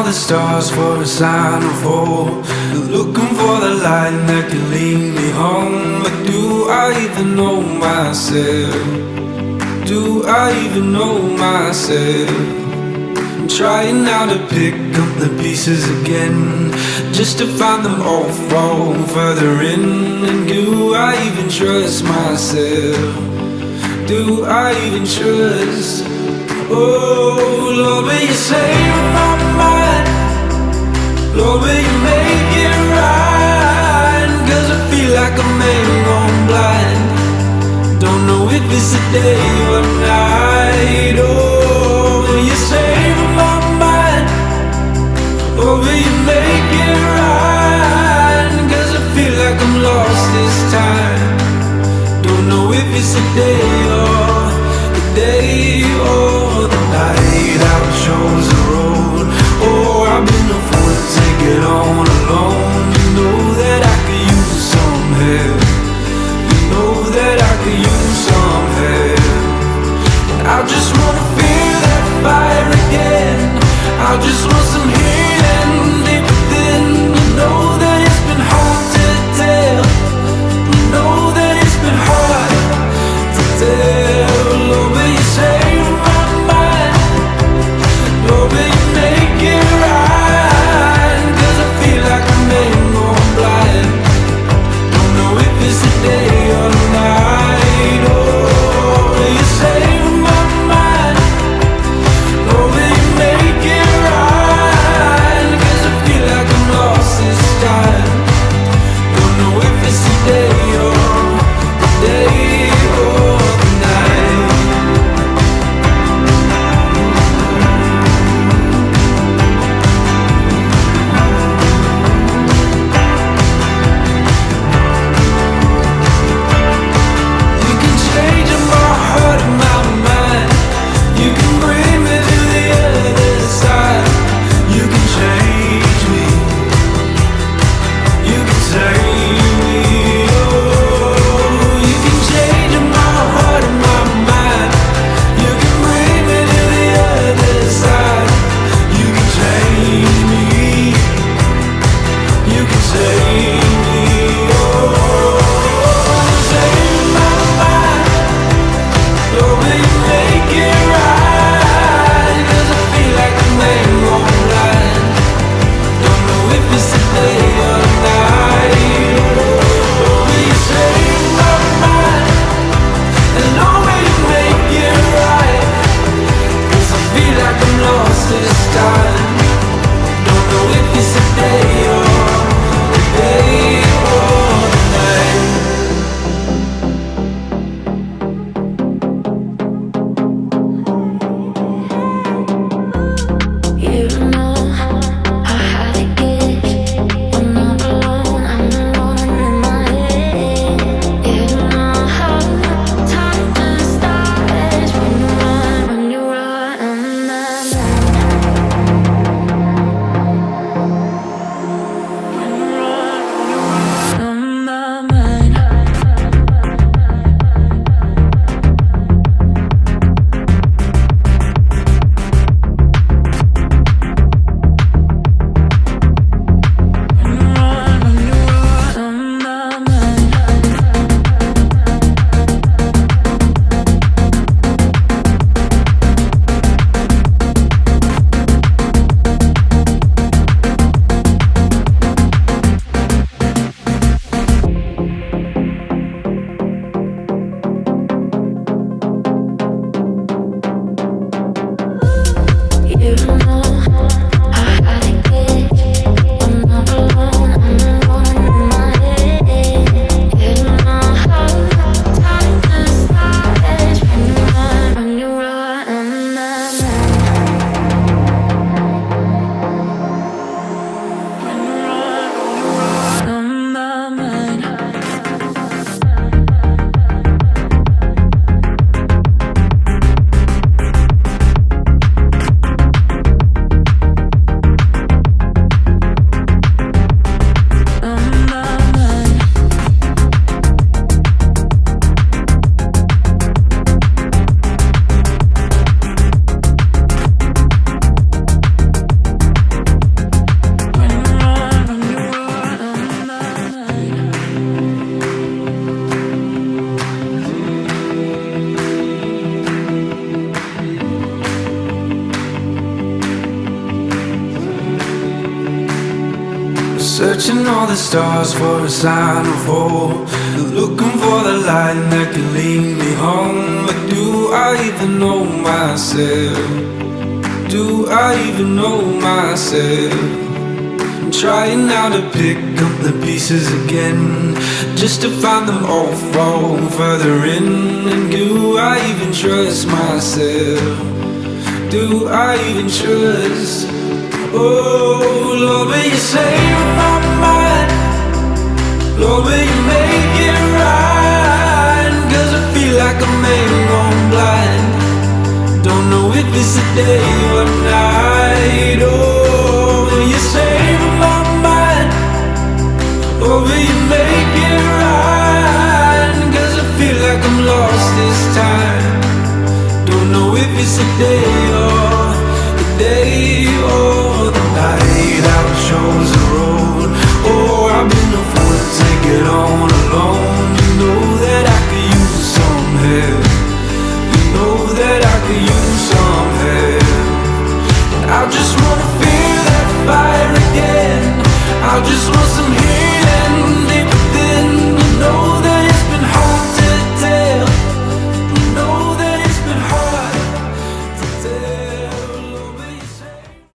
the stars for a sign of hope, looking for the light that can lead me home. But do I even know myself? Do I even know myself? I'm trying now to pick up the pieces again, just to find them all fall further in. And do I even trust myself? Do I even trust? Oh, Lord, will you save my mind? Lord, will you make it right? 'Cause I feel like a man gone blind. Don't know if it's a day or night. Oh, will you save my mind? Or will you make it right? 'Cause I feel like I'm lost this time. Don't know if it's a day or the day or the night. I chose the road. Oh, I've been a fool to take it on alone. You know that I could use some help. You know that I could use some help. I just wanna feel that fire again. I just want some healing deep within. You know that it's been hard to tell. You know that it's been hard to tell. Lord, will you save my mind? Lord, Searching all the stars for a sign of hope, looking for the light that can lead me home. But do I even know myself? Do I even know myself? I'm trying now to pick up the pieces again, just to find them all fall further in. And do I even trust myself? Do I even trust? Oh, Lord, will you save my mind? Lord, will you make it right? 'Cause I feel like a man gone blind. Don't know if it's a day or night. Oh, will you save my mind? Or will you make it right? 'Cause I feel like I'm lost this time. Don't know if it's a day or the day or the night. I've chose the road. Oh, I've been a fool to take it on alone. You know that I could use some help. You know that I could use some help. And I just wanna feel that fire again. I just want some healing deep within. You know